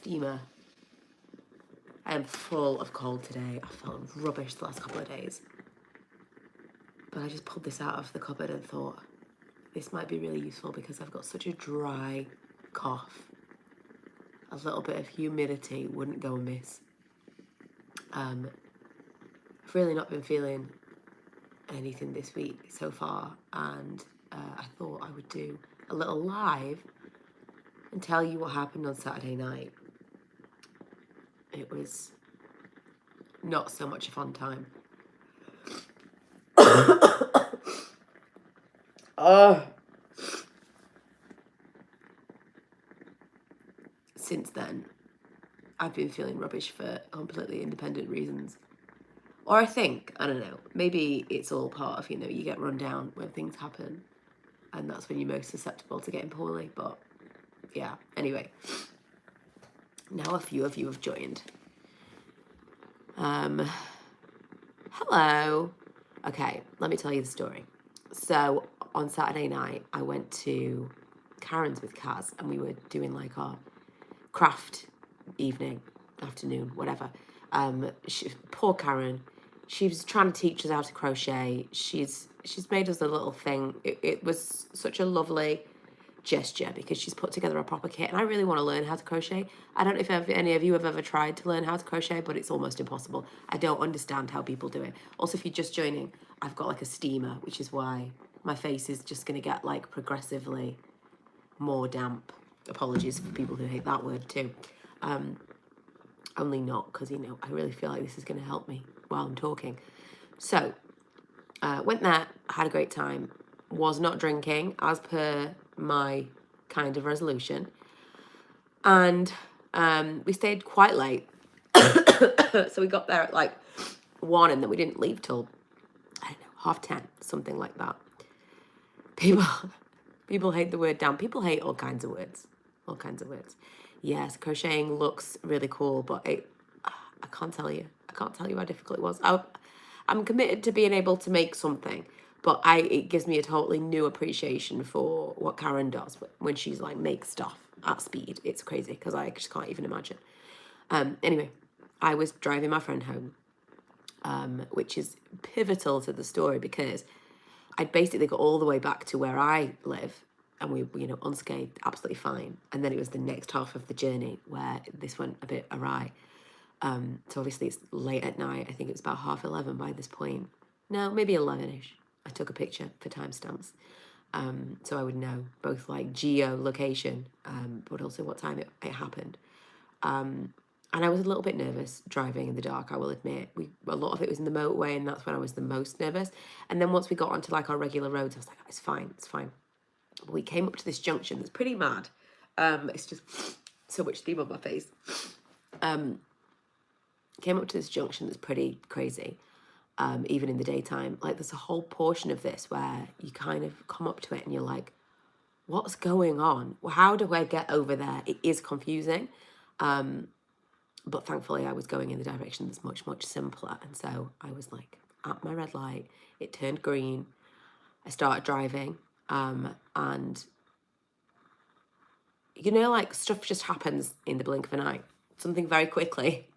steamer. I am full of cold today. I felt rubbish the last couple of days. But I just pulled this out of the cupboard and thought, this might be really useful because I've got such a dry cough. A little bit of humidity wouldn't go amiss. I've really not been feeling anything this week so far, and I thought I would do a little live and tell you what happened on Saturday night. It was not so much a fun time. Since then, I've been feeling rubbish for completely independent reasons. Or I don't know, maybe it's all part of, you get run down when things happen, and that's when you're most susceptible to getting poorly. But yeah, anyway, now a few of you have joined. Hello. Okay, let me tell you the story. So on Saturday night, I went to Karen's with Kaz, and we were doing like our craft evening, afternoon, whatever. Poor Karen, she was trying to teach us how to crochet. She's made us a little thing. It was such a lovely gesture because she's put together a proper kit, and I really want to learn how to crochet. I don't know if any of you have ever tried to learn how to crochet, but it's almost impossible. I don't understand how people do it. Also, if you're just joining, I've got like a steamer, which is why my face is just going to get like progressively more damp. Apologies for people who hate that word too. Only not because, I really feel like this is going to help me while I'm talking. So, went there, had a great time, was not drinking as per my kind of resolution. And we stayed quite late. So we got there at like 1, and then we didn't leave till, I don't know, 10:30, something like that. People hate the word damn. People hate all kinds of words. All kinds of words. Yes, crocheting looks really cool, but I can't tell you. I can't tell you how difficult it was. I'm committed to being able to make something, but it gives me a totally new appreciation for what Karen does when she's like makes stuff at speed. It's crazy because I just can't even imagine. Anyway, I was driving my friend home, which is pivotal to the story because I'd basically got all the way back to where I live, and we were, unscathed, absolutely fine. And then it was the next half of the journey where this went a bit awry. So obviously it's late at night. I think it was about 11:30 by this point. No, maybe 11-ish. I took a picture for timestamps. So I would know both like geolocation, but also what time it happened. And I was a little bit nervous driving in the dark, I will admit. A lot of it was in the motorway, and that's when I was the most nervous. And then once we got onto like our regular roads, I was like, it's fine. But we came up to this junction that's pretty mad. It's just so much steam on my face. Came up to this junction that's pretty crazy, even in the daytime. Like there's a whole portion of this where you kind of come up to it and you're like, what's going on? Well, how do I get over there? It is confusing. But thankfully I was going in the direction that's much, much simpler. And so I was like at my red light, it turned green. I started driving, and like stuff just happens in the blink of an eye. Something very quickly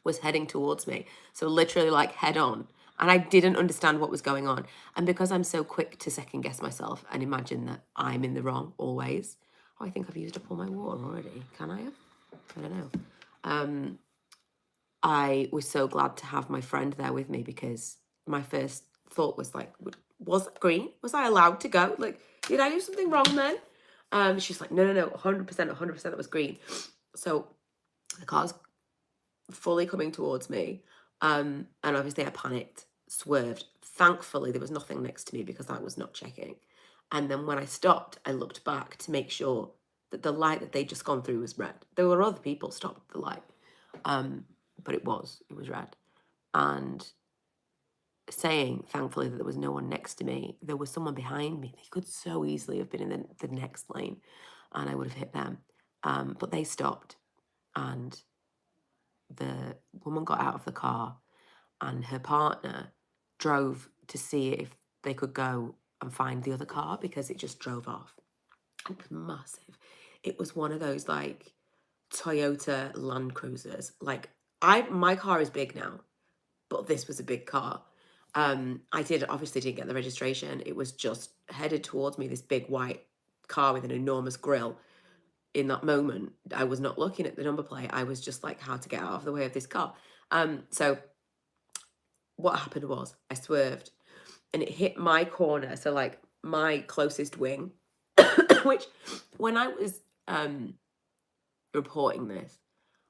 was heading towards me. So literally like head on. And I didn't understand what was going on. And because I'm so quick to second guess myself and imagine that I'm in the wrong always. Oh, I think I've used up all my water already. Can I have? I don't know. I was so glad to have my friend there with me because my first thought was like, was it green? Was I allowed to go? Like, did I do something wrong then? She's like, no, 100% it was green. So the car's fully coming towards me. And obviously I panicked, swerved. Thankfully, there was nothing next to me because I was not checking. And then when I stopped, I looked back to make sure that the light that they'd just gone through was red. There were other people stopped at the light. But it was red. And saying, thankfully, that there was no one next to me, there was someone behind me. They could so easily have been in the next lane and I would have hit them. But they stopped, and the woman got out of the car and her partner drove to see if they could go and find the other car because it just drove off. It was massive. It was one of those like Toyota Land Cruisers. Like, my car is big now, but this was a big car. I obviously didn't get the registration. It was just headed towards me, this big white car with an enormous grille. In that moment, I was not looking at the number plate. I was just like, how to get out of the way of this car. So what happened was I swerved and it hit my corner. So like my closest wing, which when I was reporting this,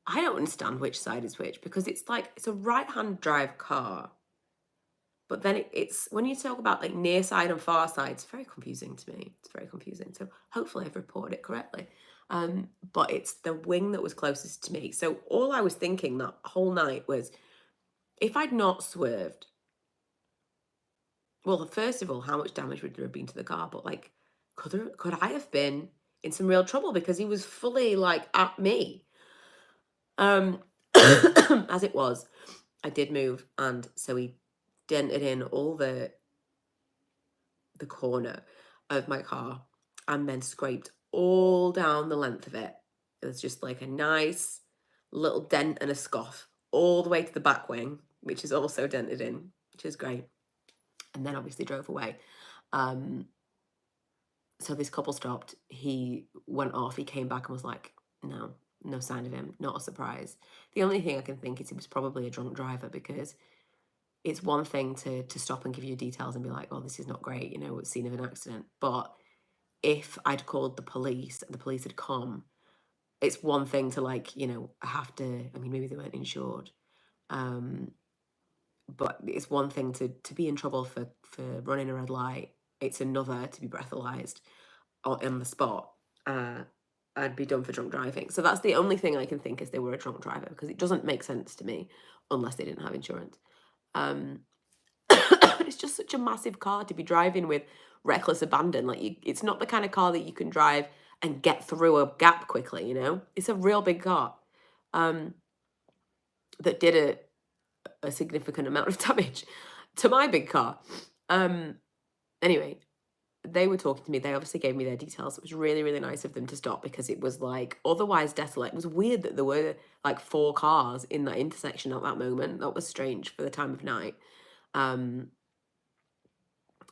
I don't understand which side is which, because it's like, it's a right-hand drive car. But then it's, when you talk about like near side and far side, it's very confusing to me. It's very confusing. So hopefully I've reported it correctly. But it's the wing that was closest to me. So all I was thinking that whole night was, if I'd not swerved, well, first of all, how much damage would there have been to the car? But like, could I have been in some real trouble because he was fully like at me? As it was, I did move, and so he dented in all the corner of my car and then scraped all down the length of it. It was just like a nice little dent and a scuff all the way to the back wing, which is also dented in, which is great. And then obviously drove away. So this couple stopped. He went off. He came back and was like, no sign of him. Not a surprise. The only thing I can think is he was probably a drunk driver, because it's one thing to stop and give you details and be like, oh, this is not great, you know, it's scene of an accident. But if I'd called the police and the police had come, it's one thing to like, you know, have to, I mean, maybe they weren't insured. But it's one thing to be in trouble for running a red light. It's another to be breathalyzed on the spot. I'd be done for drunk driving. So that's the only thing I can think is they were a drunk driver, because it doesn't make sense to me unless they didn't have insurance. It's just such a massive car to be driving with reckless abandon. Like, it's not the kind of car that you can drive and get through a gap quickly, you know? It's a real big car that did a significant amount of damage to my big car. Anyway, they were talking to me. They obviously gave me their details. It was really, really nice of them to stop, because it was like otherwise desolate. It was weird that there were like 4 cars in that intersection at that moment. That was strange for the time of night. And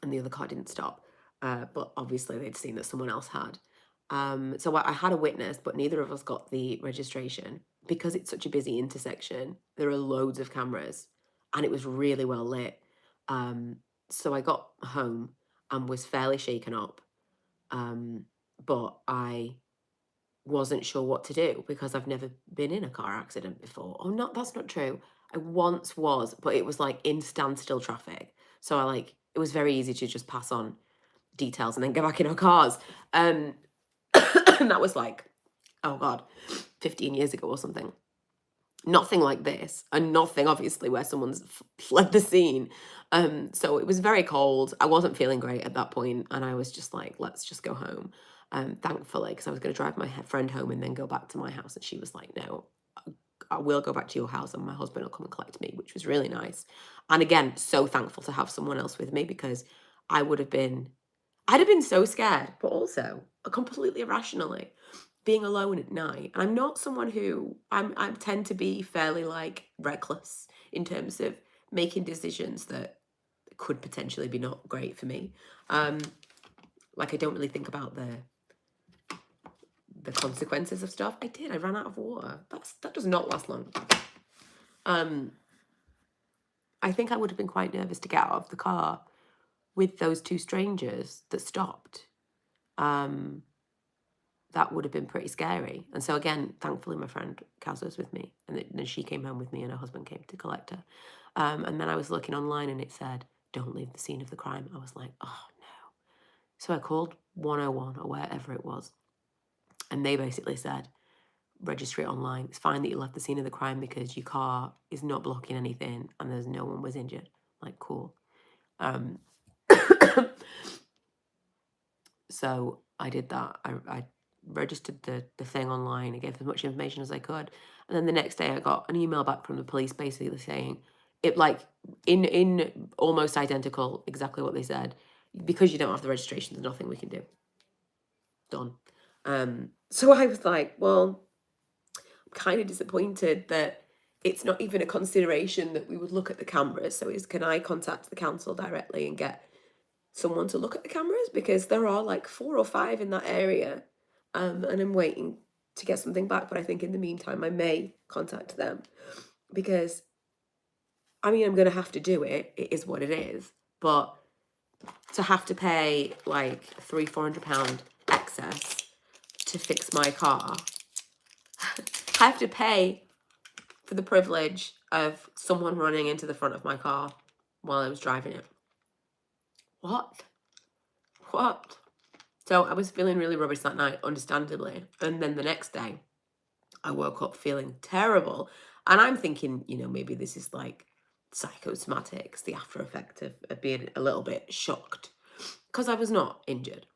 the other car didn't stop. But obviously they'd seen that someone else had. So I had a witness, but neither of us got the registration. Because it's such a busy intersection, there are loads of cameras, and it was really well lit. So I got home and was fairly shaken up. But I wasn't sure what to do, because I've never been in a car accident before. Oh, no, that's not true. I once was, but it was like in standstill traffic. So it was very easy to just pass on details and then get back in our cars. And that was like, oh God, 15 years ago or something. Nothing like this, and nothing obviously where someone's fled the scene. So it was very cold. I wasn't feeling great at that point, and I was just like, let's just go home. Thankfully, because I was going to drive my friend home and then go back to my house, and she was like, no, I will go back to your house and my husband will come and collect me, which was really nice. And again, so thankful to have someone else with me, because I'd have been so scared, but also completely irrationally being alone at night. And I'm not someone who, I tend to be fairly like reckless in terms of making decisions that could potentially be not great for me. Like, I don't really think about the consequences of stuff. I ran out of water. That does not last long. I think I would have been quite nervous to get out of the car with those 2 strangers that stopped. That would have been pretty scary. And so again, thankfully my friend Kaz was with me, and then she came home with me and her husband came to collect her. And then I was looking online and it said, don't leave the scene of the crime. I was like, oh no. So I called 101 or wherever it was. And they basically said, register it online. It's fine that you left the scene of the crime because your car is not blocking anything and there's no one was injured. Like, cool. So I did that. I registered the thing online. I gave as much information as I could. And then the next day I got an email back from the police basically saying, it like in almost identical, exactly what they said, because you don't have the registration, there's nothing we can do. Done. So I was like, well, I'm kind of disappointed that it's not even a consideration that we would look at the cameras. So can I contact the council directly and get someone to look at the cameras? Because there are like 4 or 5 in that area, and I'm waiting to get something back. But I think in the meantime, I may contact them, because I mean, I'm going to have to do it. It is what it is. But to have to pay like £300-400 excess to fix my car, I have to pay for the privilege of someone running into the front of my car while I was driving it. What? So I was feeling really rubbish that night, understandably. And then the next day, I woke up feeling terrible. And I'm thinking, you know, maybe this is like psychosomatics, the after effect of being a little bit shocked. Because I was not injured.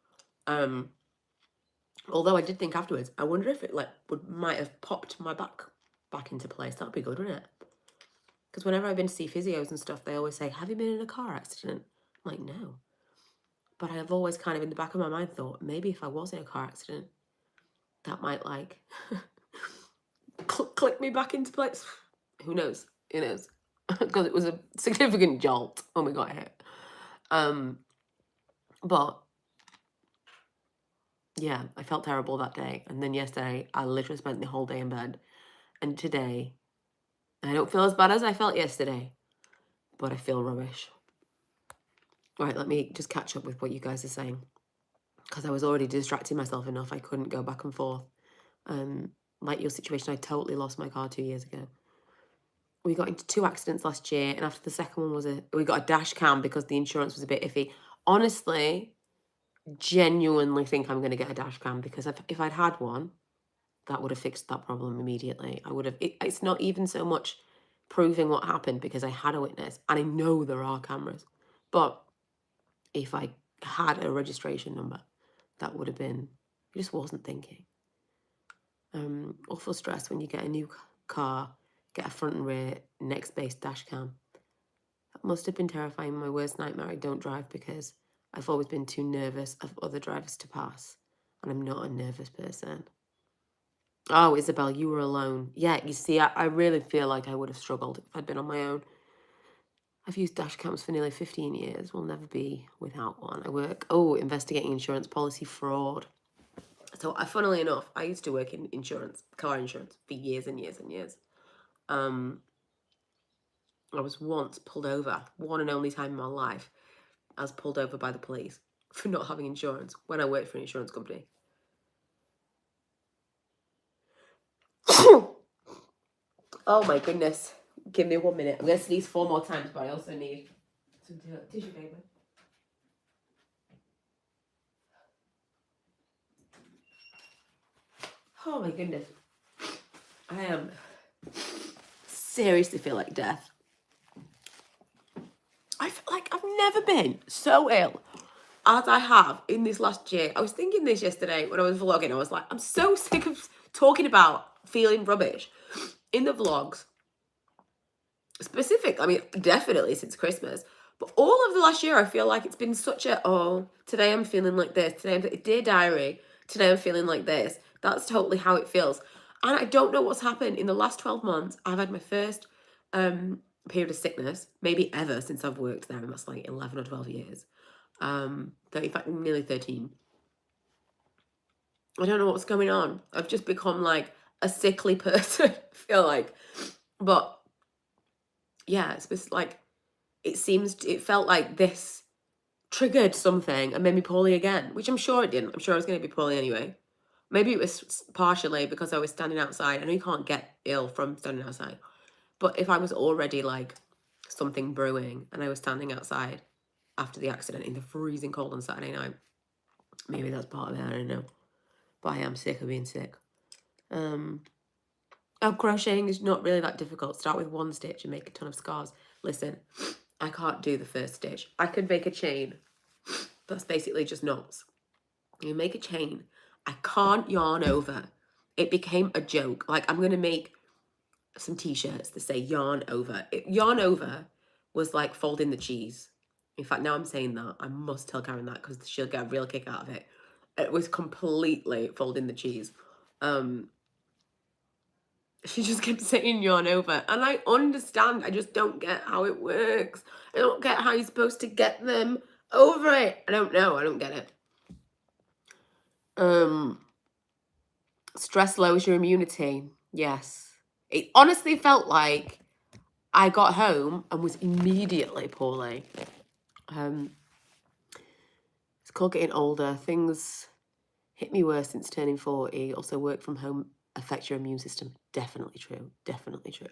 Although I did think afterwards, I wonder if it like might have popped my back into place. That'd be good, wouldn't it? Because whenever I've been to see physios and stuff, they always say, have you been in a car accident? I'm like, no. But I've always kind of in the back of my mind thought, maybe if I was in a car accident, that might like click me back into place. Who knows? Who knows? Because it was a significant jolt when we got hit. But yeah, I felt terrible that day. And then yesterday, I literally spent the whole day in bed. And today, I don't feel as bad as I felt yesterday, but I feel rubbish. All right, let me just catch up with what you guys are saying, because I was already distracting myself enough. I couldn't go back and forth. Like your situation, I totally lost my car 2 years ago. We got into 2 accidents last year, and after the second one we got a dash cam because the insurance was a bit iffy. Honestly, genuinely think I'm going to get a dash cam, because if I'd had one, that would have fixed that problem immediately. I would have. It's not even so much proving what happened, because I had a witness and I know there are cameras. But if I had a registration number, that would have been. I just wasn't thinking. Awful stress when you get a new car, get a front and rear next-based dash cam. That must have been terrifying. My worst nightmare. I don't drive because I've always been too nervous of other drivers to pass, and I'm not a nervous person. Oh, Isabel, you were alone. Yeah, you see, I really feel like I would have struggled if I'd been on my own. I've used dash cams for nearly 15 years. Will never be without one. I work, investigating insurance policy fraud. So, funnily enough, I used to work in insurance, car insurance, for years and years and years. I was once pulled over, one and only time in my life, I was pulled over by the police for not having insurance when I worked for an insurance company. Oh my goodness. Give me 1 minute. I'm going to sneeze 4 more times, but I also need some tissue paper. Oh my goodness. I am seriously feel like death. I feel like I've never been so ill as I have in this last year. I was thinking this yesterday when I was vlogging. I was like, I'm so sick of talking about feeling rubbish in the vlogs. Specific, I mean, definitely since Christmas. But all of the last year, I feel like it's been such a, today I'm feeling like this. Dear diary, today I'm feeling like this. That's totally how it feels. And I don't know what's happened. In the last 12 months, I've had my first period of sickness, maybe ever since I've worked there. That's like 11 or 12 years. 35, nearly 13. I don't know what's going on. I've just become like a sickly person, I feel like. But yeah, it's just like, it felt like this triggered something and made me poorly again, which I'm sure it didn't. I'm sure I was going to be poorly anyway. Maybe it was partially because I was standing outside. I know you can't get ill from standing outside, but if I was already like something brewing and I was standing outside after the accident in the freezing cold on Saturday night, maybe that's part of it. I don't know. But I am sick of being sick. Crocheting is not really that difficult. Start with 1 stitch and make a ton of scars. Listen, I can't do the first stitch. I could make a chain. That's basically just knots. You make a chain. I can't yarn over. It became a joke. Like, I'm going to make some t-shirts that say yarn over. Yarn over was like folding the cheese. In fact, now I'm saying that, I must tell Karen that because she'll get a real kick out of it. It was completely folding the cheese. She just kept saying yawn over. And I understand. I just don't get how it works. I don't get how you're supposed to get them over it. I don't know. I don't get it. Stress lowers your immunity. Yes. It honestly felt like I got home and was immediately poorly. It's called getting older. Things hit me worse since turning 40. Also, work from home affects your immune system. Definitely true. Definitely true.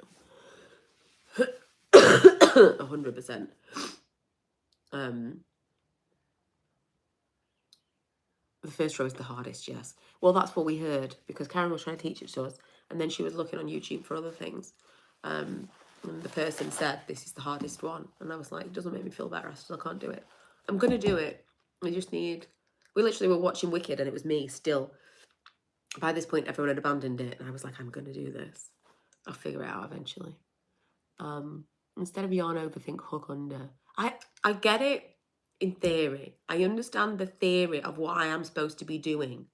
100%. The first row is the hardest, yes. Well, that's what we heard because Karen was trying to teach it to us, and then she was looking on YouTube for other things. And the person said, this is the hardest one. And I was like, it doesn't make me feel better. I still can't do it. I'm going to do it. I just need... We literally were watching Wicked, and it was me still. By this point, everyone had abandoned it, and I was like, I'm going to do this. I'll figure it out eventually. Instead of yarn over, think hook under. I get it in theory. I understand the theory of what I am supposed to be doing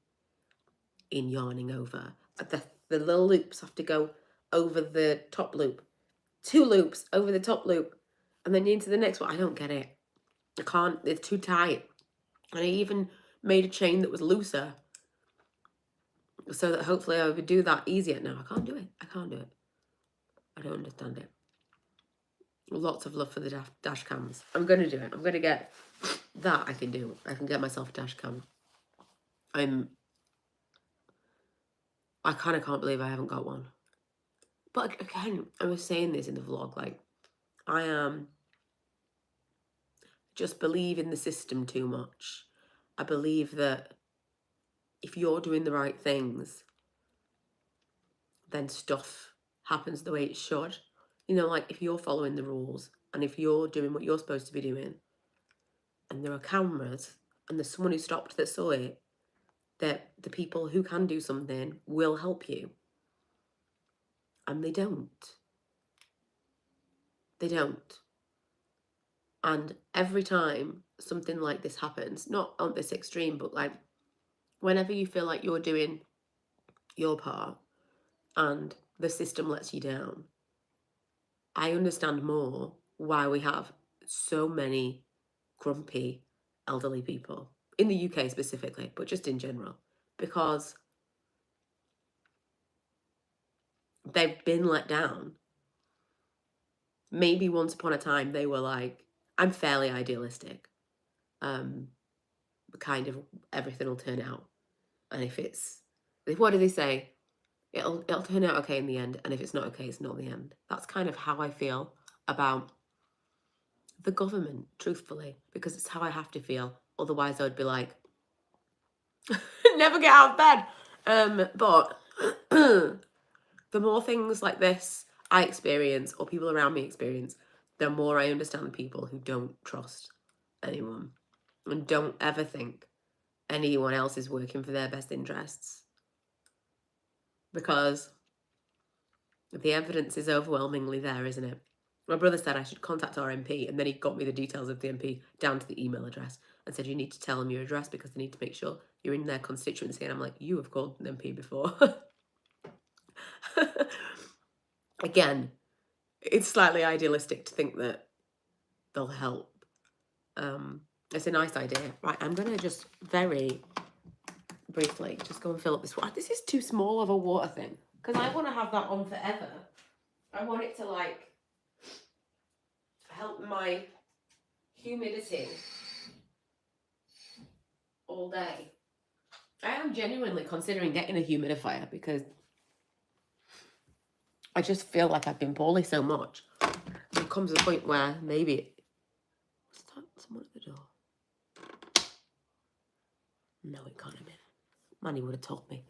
in yarning over. The little loops have to go over the top loop. 2 loops over the top loop. And then into the next one. I don't get it. I can't. It's too tight. And I even made a chain that was looser, so that hopefully I would do that easier. No, I can't do it. I can't do it. I don't understand it. Lots of love for the dash cams. I'm going to do it. I'm going to get that. I can do. I can get myself a dash cam. I kind of can't believe I haven't got one. But again, I was saying this in the vlog, like, I just believe in the system too much. I believe that if you're doing the right things, then stuff happens the way it should. You know, like if you're following the rules and if you're doing what you're supposed to be doing and there are cameras and there's someone who stopped that saw it, that the people who can do something will help you. And they don't. They don't. And every time something like this happens, not on this extreme, but like whenever you feel like you're doing your part and the system lets you down, I understand more why we have so many grumpy elderly people in the UK specifically, but just in general, because they've been let down. Maybe once upon a time they were like, I'm fairly idealistic. Kind of everything will turn out. And if it's, what do they say? It'll turn out okay in the end. And if it's not okay, it's not the end. That's kind of how I feel about the government, truthfully, because it's how I have to feel. Otherwise, I would be like, never get out of bed. But the more things like this I experience or people around me experience, the more I understand the people who don't trust anyone and don't ever think anyone else is working for their best interests. Because the evidence is overwhelmingly there, isn't it? My brother said I should contact our MP, and then he got me the details of the MP down to the email address and said, you need to tell them your address because they need to make sure you're in their constituency. And I'm like, you have called an MP before. Again, it's slightly idealistic to think that they'll help. It's a nice idea. Right, I'm going to just very briefly just go and fill up this water. This is too small of a water thing because I want to have that on forever. I want it to like help my humidity all day. I am genuinely considering getting a humidifier because I just feel like I've been poorly so much. There comes a point where maybe... What's that? Someone at the door. No, it can't have been. Manny would have told me.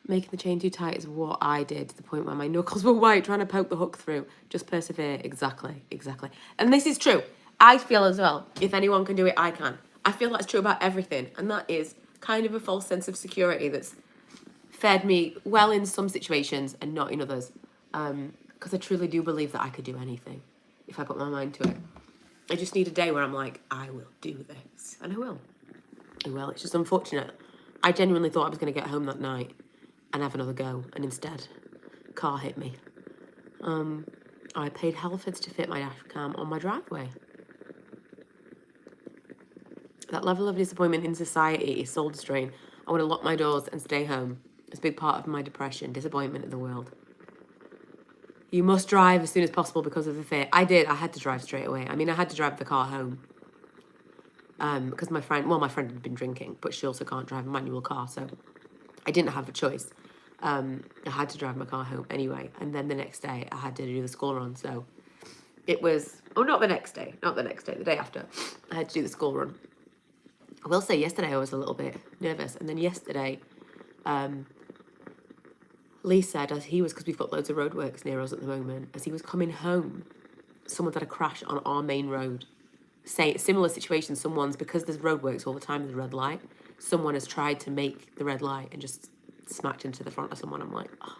Making the chain too tight is what I did to the point where my knuckles were white trying to poke the hook through. Just persevere. Exactly. And this is true. I feel as well, if anyone can do it, I can. I feel that's true about everything. And that is kind of a false sense of security that's fed me well in some situations and not in others. Because I truly do believe that I could do anything if I put my mind to it. I just need a day where I'm like, I will do this. And I will. Well, it's just unfortunate. I genuinely thought I was going to get home that night and have another go, and instead, car hit me. I paid Halfords to fit my dash cam on my driveway. That level of disappointment in society is soul destroying. I want to lock my doors and stay home. It's a big part of my depression, disappointment in the world. You must drive as soon as possible because of the fear. I did. I had to drive straight away. I mean, I had to drive the car home. Because my friend had been drinking, but she also can't drive a manual car, so I didn't have a choice. I had to drive my car home anyway, and then the next day I had to do the school run, so it was, not the next day, the day after, I had to do the school run. I will say yesterday I was a little bit nervous, and then yesterday, Lee said, as he was, because we've got loads of roadworks near us at the moment, as he was coming home, someone's had a crash on our main road. Say similar situation, because there's roadworks all the time, there's a red light, someone has tried to make the red light and just smacked into the front of someone. I'm like, oh.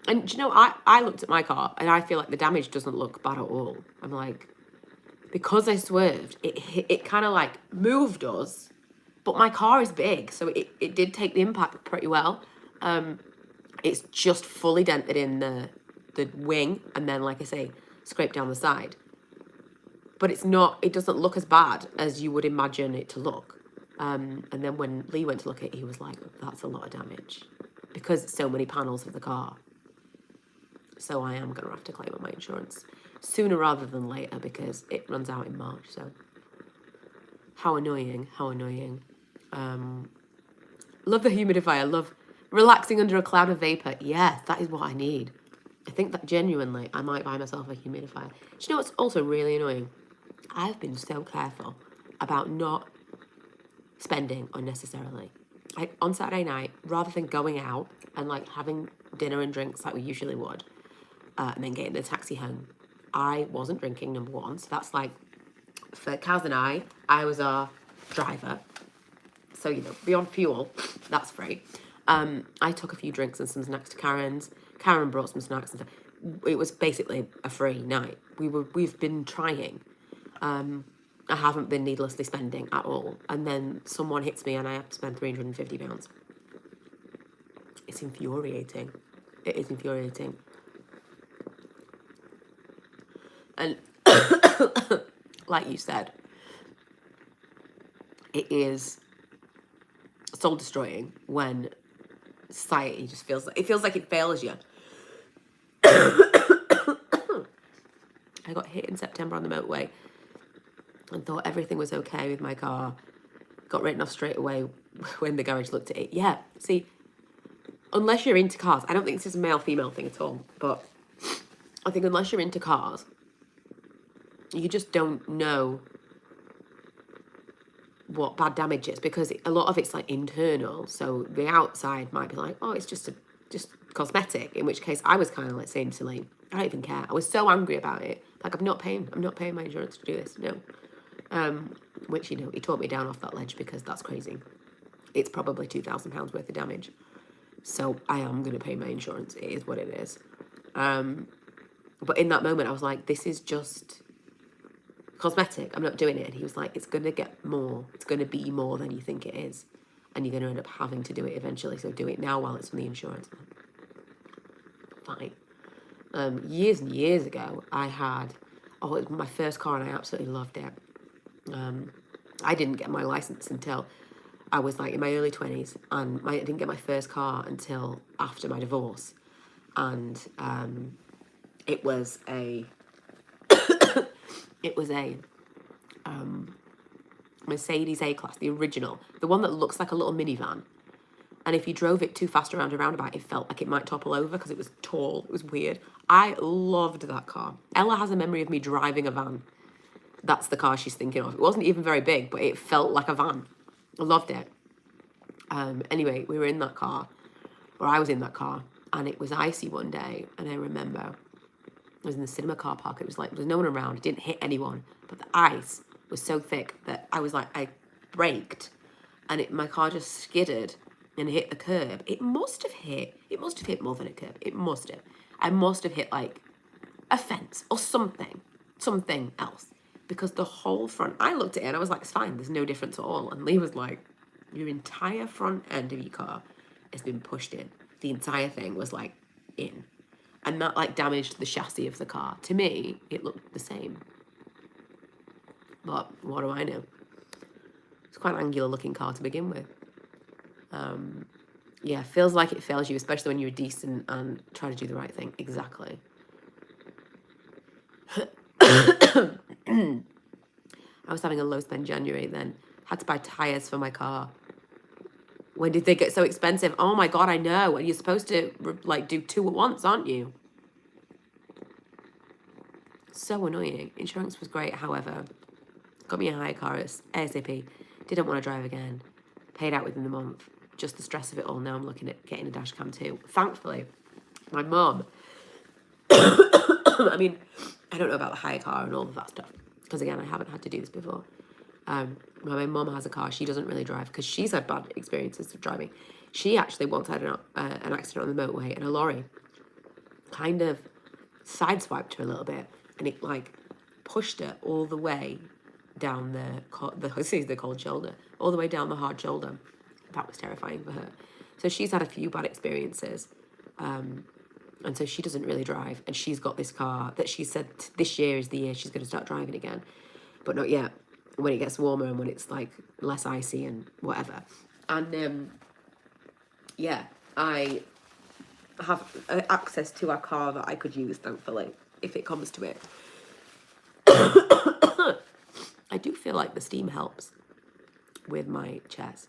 And do you know, I looked at my car and I feel like the damage doesn't look bad at all. I'm like, because I swerved, it kind of like moved us, but my car is big, so it did take the impact pretty well. It's just fully dented in the wing, and then, like I say, scraped down the side. But it doesn't look as bad as you would imagine it to look. And then when Lee went to look at it, he was like, that's a lot of damage because it's so many panels of the car. So I am going to have to claim on my insurance sooner rather than later because it runs out in March. So how annoying. Love the humidifier. Love relaxing under a cloud of vapor. Yeah, that is what I need. I think that genuinely I might buy myself a humidifier. Do you know what's also really annoying? I've been so careful about not spending unnecessarily. Like on Saturday night, rather than going out and like having dinner and drinks like we usually would, and then getting the taxi home, I wasn't drinking, number one. So that's like, for Kaz and I was our driver. So, you know, beyond fuel, that's free. I took a few drinks and some snacks to Karen's. Karen brought some snacks and stuff. It was basically a free night. We've been trying. I haven't been needlessly spending at all. And then someone hits me and I have to spend £350. It's infuriating. It is infuriating. And like you said, it is soul destroying when society just feels like it fails you. I got hit in September on the motorway and thought everything was okay with my car. Got written off straight away when the garage looked at it. Yeah, see, unless you're into cars, I don't think this is a male-female thing at all, but I think unless you're into cars, you just don't know what bad damage is, because a lot of it's like internal. So the outside might be like, oh, it's just cosmetic, in which case I was kind of like saying to Lane, I don't even care. I was so angry about it. Like, I'm not paying my insurance to do this. No. Which, you know, he taught me down off that ledge because that's crazy. It's probably £2,000 worth of damage. So I am going to pay my insurance. It is what it is. But in that moment, I was like, this is just cosmetic. I'm not doing it. And he was like, it's going to get more. It's going to be more than you think it is. And you're going to end up having to do it eventually. So do it now while it's on the insurance. Fine. Years and years ago, I had, it was my first car and I absolutely loved it. I didn't get my license until I was like in my early 20s, and I didn't get my first car until after my divorce. And it was a Mercedes A-Class, the original, the one that looks like a little minivan. And if you drove it too fast around a roundabout, it felt like it might topple over because it was tall. It was weird. I loved that car. Ella has a memory of me driving a van. That's the car she's thinking of. It wasn't even very big, but it felt like a van. I loved it. Anyway, we were in that car, or I was in that car, and it was icy one day. And I remember I was in the cinema car park. It was like, there was no one around. It didn't hit anyone, but the ice was so thick that I was like, I braked, and my car just skidded and hit the curb. It must have hit more than a curb. I must have hit like a fence or something else. because the whole front, I looked at it and I was like, it's fine, there's no difference at all. And Lee was like, your entire front end of your car has been pushed in. The entire thing was like in. And that like damaged the chassis of the car. To me, it looked the same. But what do I know? It's quite an angular looking car to begin with. Yeah, feels like it fails you, especially when you're decent and try to do the right thing. Exactly. I was having a low spend January then. Had to buy tyres for my car. When did they get so expensive? Oh my God, I know. And you're supposed to like do 2 at once, aren't you? So annoying. Insurance was great, however. Got me a hire car ASAP. Didn't want to drive again. Paid out within the month. Just the stress of it all. Now I'm looking at getting a dash cam too. Thankfully, my mum, I mean, I don't know about the hire car and all of that stuff. Because again, I haven't had to do this before. My mum has a car. She doesn't really drive because she's had bad experiences of driving. She actually once had an accident on the motorway and a lorry kind of sideswiped her a little bit. And it like pushed her all the way down the cold shoulder, all the way down the hard shoulder. That was terrifying for her. So she's had a few bad experiences. And so she doesn't really drive. And she's got this car that she said this year is the year she's going to start driving again. But not yet. When it gets warmer and when it's like less icy and whatever. And yeah, I have access to a car that I could use, thankfully, if it comes to it. I do feel like the steam helps with my chairs.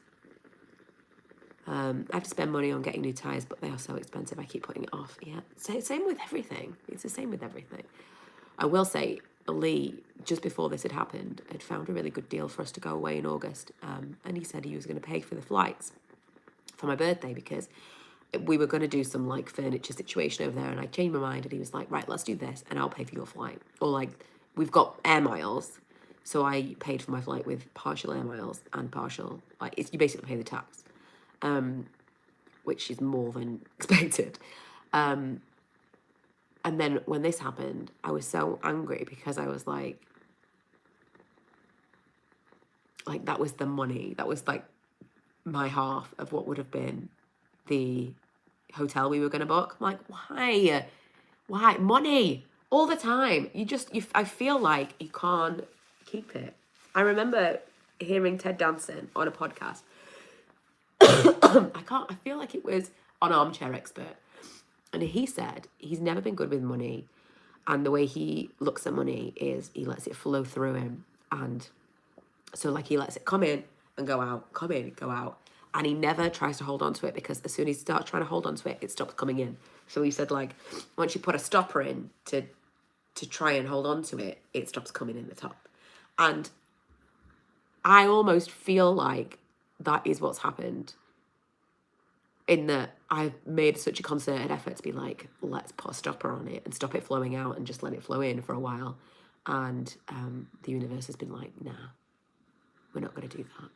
I have to spend money on getting new tyres, but they are so expensive. I keep putting it off. Yeah, same with everything. It's the same with everything. I will say, Lee, just before this had happened, had found a really good deal for us to go away in August. And he said he was going to pay for the flights for my birthday because we were going to do some like furniture situation over there. And I changed my mind and he was like, right, let's do this and I'll pay for your flight. Or like, we've got air miles. So I paid for my flight with partial air miles and partial, like you basically pay the tax, which is more than expected. And then when this happened, I was so angry because I was like that was the money. That was like my half of what would have been the hotel we were going to book. I'm like, why? Why? Money all the time. I feel like you can't keep it. I remember hearing Ted Danson on a podcast. I feel like it was on Armchair Expert. And he said he's never been good with money. And the way he looks at money is he lets it flow through him. And so like he lets it come in and go out, come in, go out. And he never tries to hold on to it because as soon as he starts trying to hold on to it, it stops coming in. So he said like once you put a stopper in to try and hold on to it, it stops coming in the top. And I almost feel like that is what's happened. In that I've made such a concerted effort to be like, let's put a stopper on it and stop it flowing out and just let it flow in for a while. And the universe has been like, nah, we're not going to do that.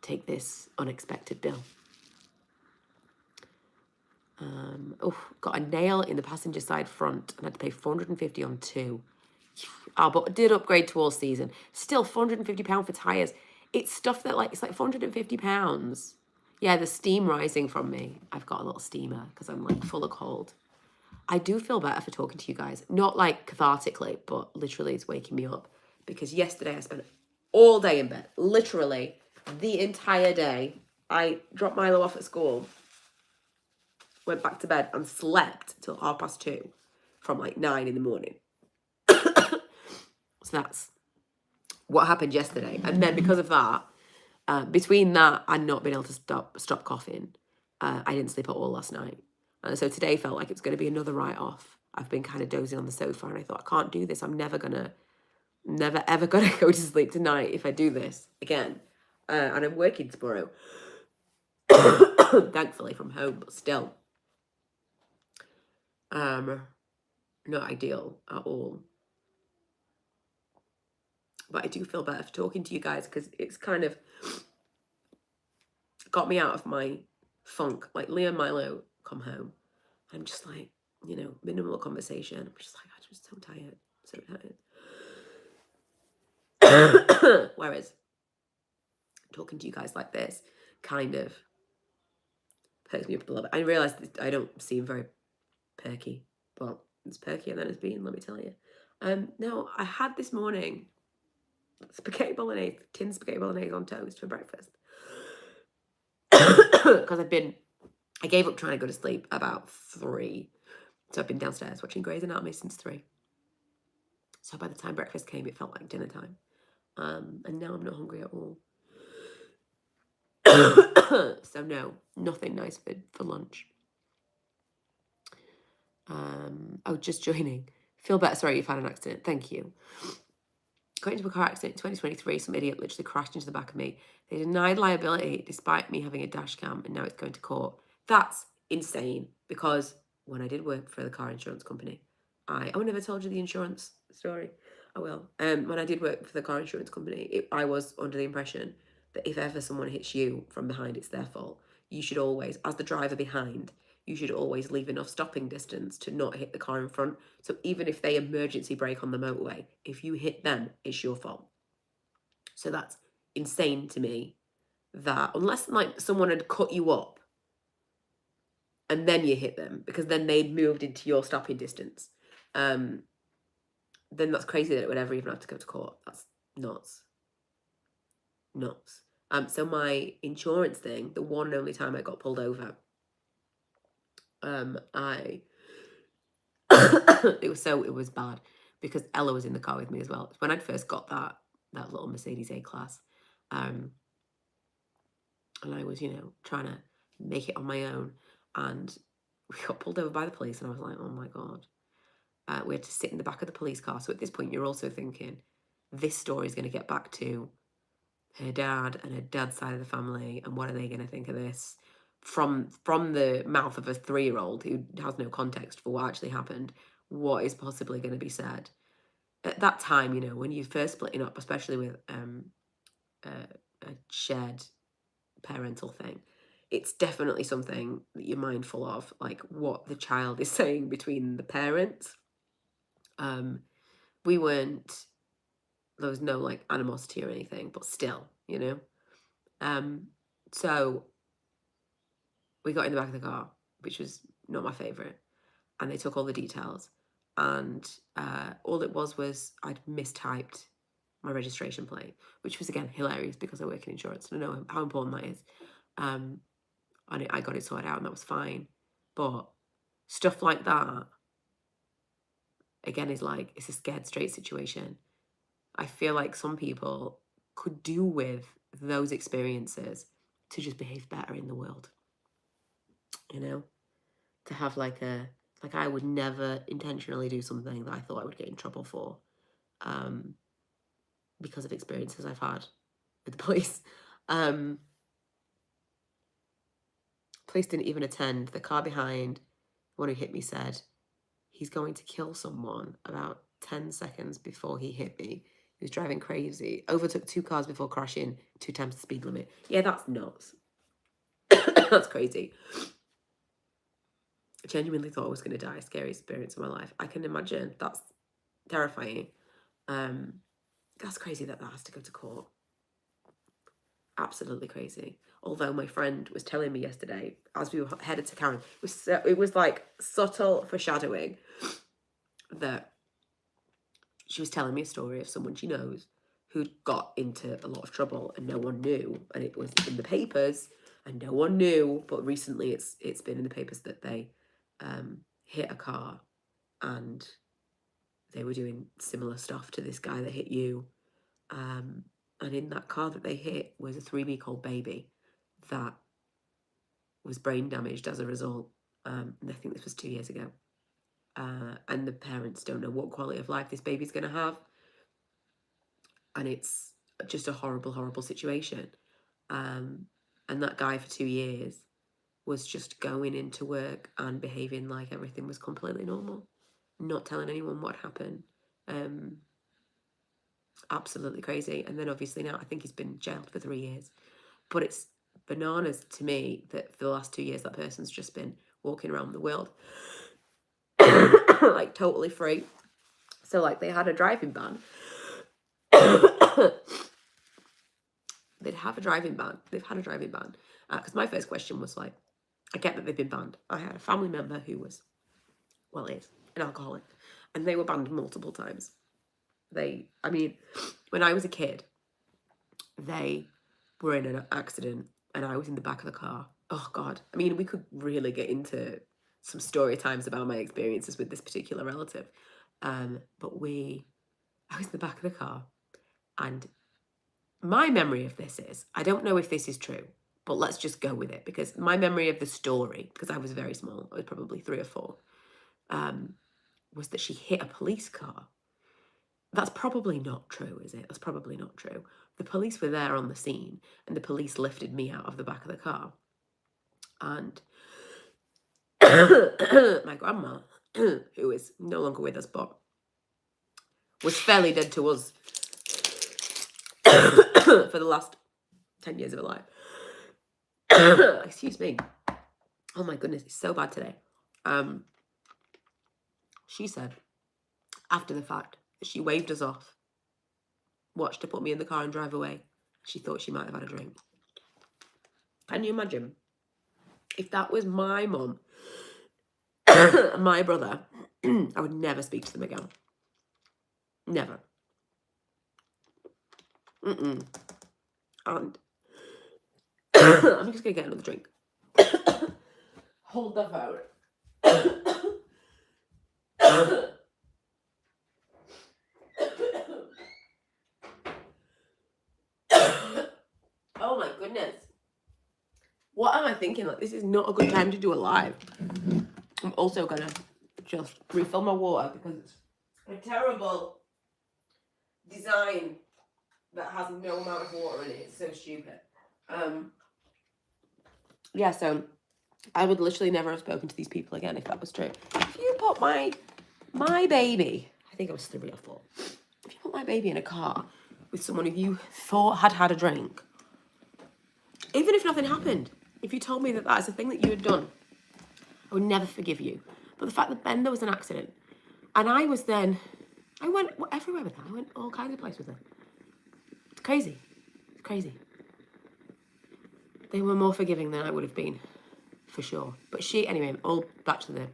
Take this unexpected bill. Got a nail in the passenger side front and had to pay $450 on 2. Oh, but I did upgrade to all season. Still £450 for tyres. It's stuff that like, it's like £450. Yeah, the steam rising from me. I've got a little steamer because I'm like full of cold. I do feel better for talking to you guys. Not like cathartically, but literally it's waking me up. Because yesterday I spent all day in bed. Literally the entire day. I dropped Milo off at school, went back to bed and slept till 2:30 from like 9 in the morning. So that's what happened yesterday. And then because of that, between that and not being able to stop coughing, I didn't sleep at all last night. And so today felt like it was going to be another write-off. I've been kind of dozing on the sofa and I thought, I can't do this. I'm never ever going to go to sleep tonight if I do this again. And I'm working tomorrow. Thankfully from home, but still. Not ideal at all. But I do feel better for talking to you guys because it's kind of got me out of my funk. Like Leo and Milo come home. I'm just like, you know, minimal conversation. I'm just like, I'm just so tired, so tired. Whereas talking to you guys like this kind of perks me up a little bit. I realise that I don't seem very perky, but it's perkier than it's been, let me tell you. Now, I had this morning spaghetti bolognese, tin spaghetti bolognese on toast for breakfast. Because I gave up trying to go to sleep about 3. So I've been downstairs watching Grey's Anatomy since 3. So by the time breakfast came, it felt like dinner time. And now I'm not hungry at all. So no, nothing nice for lunch. Oh, just joining. Feel better. Sorry, you've had an accident. Thank you. Got into a car accident in 2023. Some idiot literally crashed into the back of me. They denied liability despite me having a dash cam, and now it's going to court. That's insane, because when I did work for the car insurance company, I never told you the insurance story. I will. When I did work for the car insurance company, I was under the impression that if ever someone hits you from behind, it's their fault. You should always, as the driver behind, you should always leave enough stopping distance to not hit the car in front. So even if they emergency brake on the motorway, if you hit them, it's your fault. So that's insane to me, that unless like someone had cut you up and then you hit them, because then they'd moved into your stopping distance, then that's crazy that it would ever even have to go to court. That's nuts. Nuts. So my insurance thing, the one and only time I got pulled over, it was bad because Ella was in the car with me as well. When I'd first got that little Mercedes A-Class, and I was, you know, trying to make it on my own, and we got pulled over by the police, and I was like, oh my God. We had to sit in the back of the police car. So at this point, you're also thinking, this story is going to get back to her dad and her dad's side of the family, and what are they going to think of this? From the mouth of a 3-year-old who has no context for what actually happened, what is possibly going to be said? At that time, you know, when you're first splitting up, especially with a shared parental thing, it's definitely something that you're mindful of, like what the child is saying between the parents. We weren't, there was no like animosity or anything, but still, you know. So we got in the back of the car, which was not my favorite, and they took all the details, and all it was I'd mistyped my registration plate, which was again hilarious because I work in insurance and I know how important that is. And I got it sorted out and that was fine. But stuff like that, again, is like, it's a scared straight situation. I feel like some people could do with those experiences to just behave better in the world, you know, to have like I would never intentionally do something that I thought I would get in trouble for, because of experiences I've had with the police. Police didn't even attend. The car behind, the one who hit me, said he's going to kill someone about 10 seconds before he hit me. He was driving crazy. Overtook 2 cars before crashing 2 times the speed limit. Yeah, that's nuts. That's crazy. I genuinely thought I was going to die. Scary experience of my life. I can imagine. That's terrifying. That's crazy that has to go to court. Absolutely crazy. Although my friend was telling me yesterday, as we were headed to Karen, it was like subtle foreshadowing that she was telling me a story of someone she knows who'd got into a lot of trouble and no one knew, and it was in the papers and no one knew, but recently it's been in the papers that they hit a car and they were doing similar stuff to this guy that hit you. And in that car that they hit was a 3-week-old baby that was brain damaged as a result. And I think this was 2 years ago. And the parents don't know what quality of life this baby's going to have. And it's just a horrible, horrible situation. And that guy for 2 years was just going into work and behaving like everything was completely normal, not telling anyone what happened. Absolutely crazy. And then obviously now I think he's been jailed for 3 years. But it's bananas to me that for the last 2 years that person's just been walking around the world like totally free. So like they had a driving ban. They'd have a driving ban. They've had a driving ban. Because my first question was like, I get that they've been banned. I had a family member who was, well, is an alcoholic, and they were banned multiple times. I mean, when I was a kid, they were in an accident and I was in the back of the car. Oh God. I mean, we could really get into some story times about my experiences with this particular relative. But I was in the back of the car, and my memory of this is, I don't know if this is true, but let's just go with it, because my memory of the story, because I was very small, I was probably 3 or 4, was that she hit a police car. That's probably not true, is it? That's probably not true. The police were there on the scene, and the police lifted me out of the back of the car. And my grandma, who is no longer with us, but was fairly dead to us for the last 10 years of her life. Excuse me. Oh my goodness, it's so bad today. She said, after the fact, that she waved us off, watched her put me in the car and drive away. She thought she might have had a drink. Can you imagine? If that was my mum and my brother, I would never speak to them again. Never. And I'm just going to get another drink. Hold the phone. Oh my goodness. What am I thinking? Like, this is not a good time to do a live. I'm also going to just refill my water because it's a terrible design that has no amount of water in it. It's so stupid. Yeah, so I would literally never have spoken to these people again if that was true. If you put my baby, I think I was 3 or 4, if you put my baby in a car with someone who you thought had a drink, even if nothing happened, if you told me that that is a thing that you had done, I would never forgive you. But the fact that then there was an accident, and I went everywhere with her. I went all kinds of places with her. It's crazy. It's crazy. They were more forgiving than I would have been, for sure. But anyway, all back to the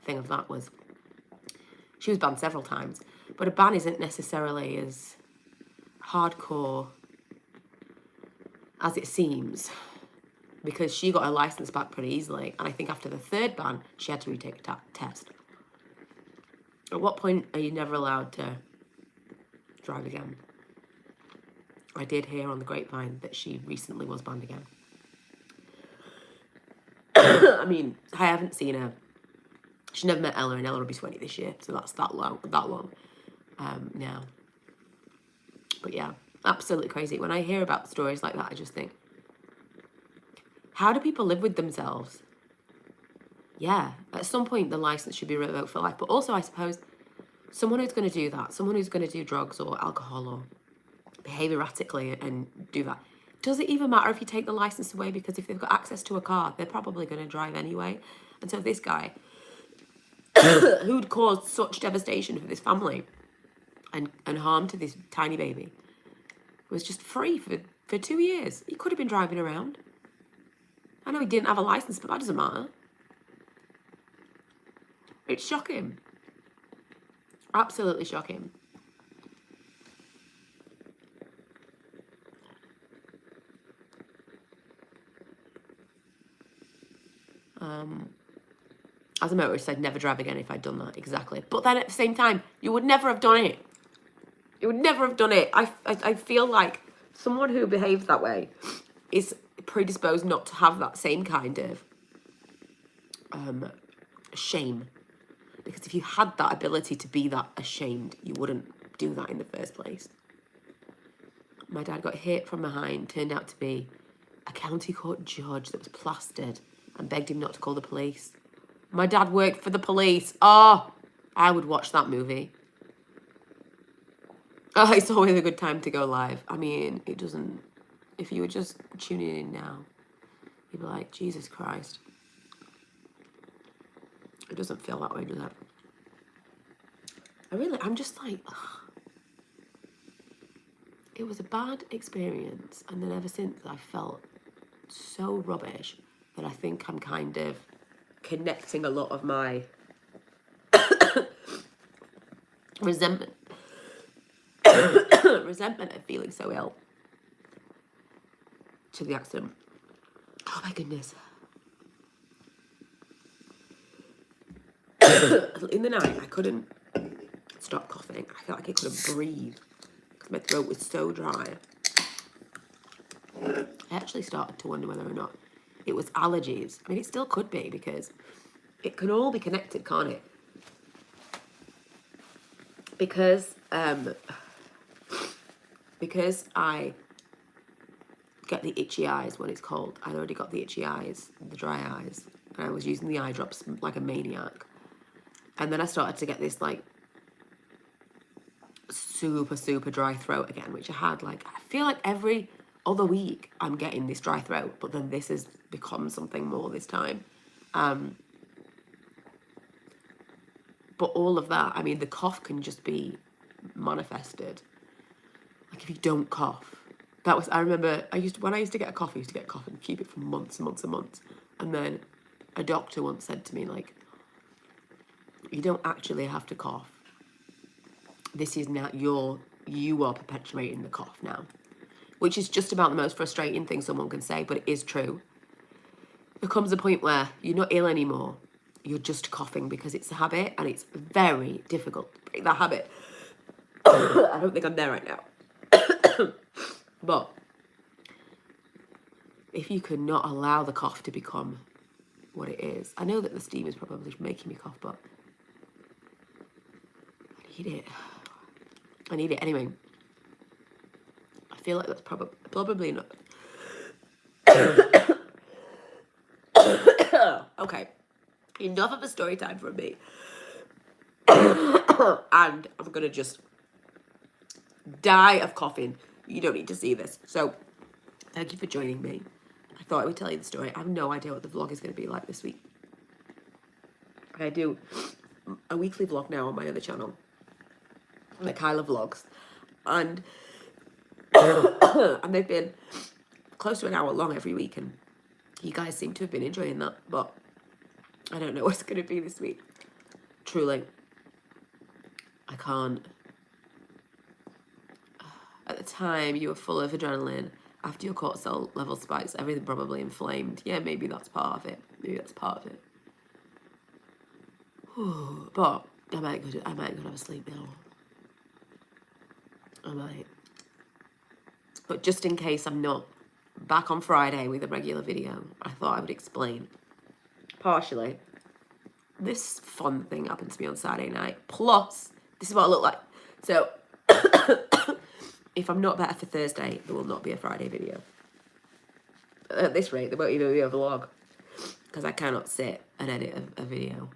thing of that was, she was banned several times. But a ban isn't necessarily as hardcore as it seems, because she got her license back pretty easily. And I think after the 3rd ban, she had to retake a test. At what point are you never allowed to drive again? I did hear on the grapevine that she recently was banned again. I mean, I haven't seen her. She never met Ella, and Ella will be 20 this year, so that's that long now. But yeah, absolutely crazy. When I hear about stories like that, I just think, how do people live with themselves? Yeah, at some point the license should be revoked for life. But also, I suppose, someone who's going to do that, someone who's going to do drugs or alcohol or behave erratically and do that, does it even matter if you take the license away? Because if they've got access to a car, they're probably going to drive anyway. And so this guy, who'd caused such devastation for this family and harm to this tiny baby, was just free for 2 years. He could have been driving around. I know he didn't have a license, but that doesn't matter. It's shocking. Absolutely shocking. As a motorist, I'd never drive again if I'd done that. Exactly. But then at the same time, you would never have done it. You would never have done it. I feel like someone who behaves that way is predisposed not to have that same kind of shame. Because if you had that ability to be that ashamed, you wouldn't do that in the first place. My dad got hit from behind, turned out to be a county court judge that was plastered, and begged him not to call the police. My dad worked for the police. Oh, I would watch that movie. Oh, it's always a good time to go live. I mean, it doesn't... If you were just tuning in now, you'd be like, Jesus Christ. It doesn't feel that way, does it? I'm just like, ugh. It was a bad experience. And then ever since, I felt so rubbish that I think I'm kind of connecting a lot of my resentment of feeling so ill to the accident. Oh my goodness. In the night, I couldn't stop coughing. I felt like I couldn't breathe because my throat was so dry. I actually started to wonder whether or not it was allergies. I mean, it still could be because it can all be connected, can't it? Because I get the itchy eyes when it's cold. I'd already got the itchy eyes, the dry eyes, and I was using the eye drops like a maniac. And then I started to get this like super dry throat again, which I had like, I feel like every other week I'm getting this dry throat, but then this has become something more this time. But all of that, I mean, the cough can just be manifested. Like if you don't cough. I remember when I used to get a cough, I used to get a cough and keep it for months and months and months. And then a doctor once said to me, like, you don't actually have to cough. This is now, you are perpetuating the cough now. Which is just about the most frustrating thing someone can say, but it is true. There comes a point where you're not ill anymore. You're just coughing because it's a habit, and it's very difficult to break that habit. I don't think I'm there right now. But if you could not allow the cough to become what it is, I know that the steam is probably making me cough, but I need it anyway. I feel like that's probably not. Okay, enough of a story time from me. And I'm gonna just die of coughing. You don't need to see this. So, thank you for joining me. I thought I would tell you the story. I have no idea what the vlog is going to be like this week. I do a weekly vlog now on my other channel, MikhilaVlogs, and they've been close to an hour long every week, and you guys seem to have been enjoying that, but I don't know what's going to be this week. Truly, I can't. At the time, you were full of adrenaline. After your cortisol level spikes, everything probably inflamed. Yeah, maybe that's part of it. But I might go have a sleep now. I might. But just in case I'm not back on Friday with a regular video, I thought I would explain partially. This fun thing happened to me on Saturday night. Plus, this is what I look like. So, if I'm not better for Thursday, there will not be a Friday video. At this rate, there won't even be a vlog. Because I cannot sit and edit a video.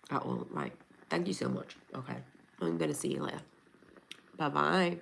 At all. Right. Thank you so much. Okay. I'm going to see you later. Bye-bye.